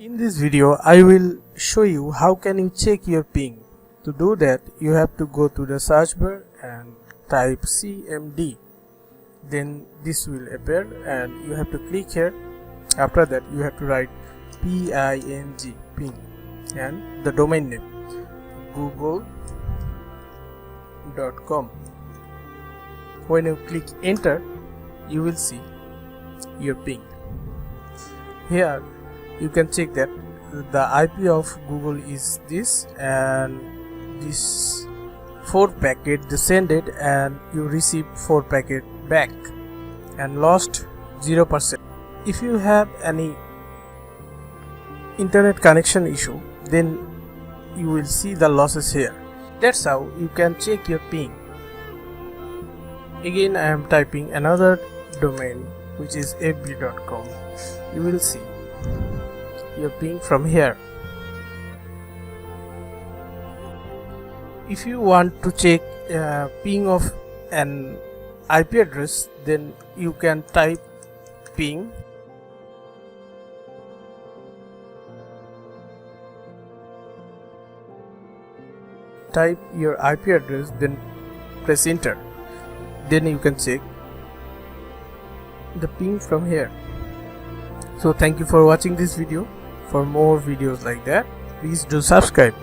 In this video, I will show you how can you check your ping. To do that, you have to go to the search bar and type CMD. Then this will appear and you have to click here. After that, you have to write PING, ping, and the domain name google.com. When you click enter, you will see your ping. Here you can check that the IP of Google is this, and this 4 packet descended and you receive 4 packet back and lost 0%. If you have any internet connection issue, then you will see the losses here. That's how you can check your ping. Again, I am typing another domain, which is fb.com. You will see your ping from here. If you want to check ping of an IP address, then you can type ping type your IP address, then press enter. Then you can check the ping from here. So thank you for watching this video. For more videos like that, please do subscribe.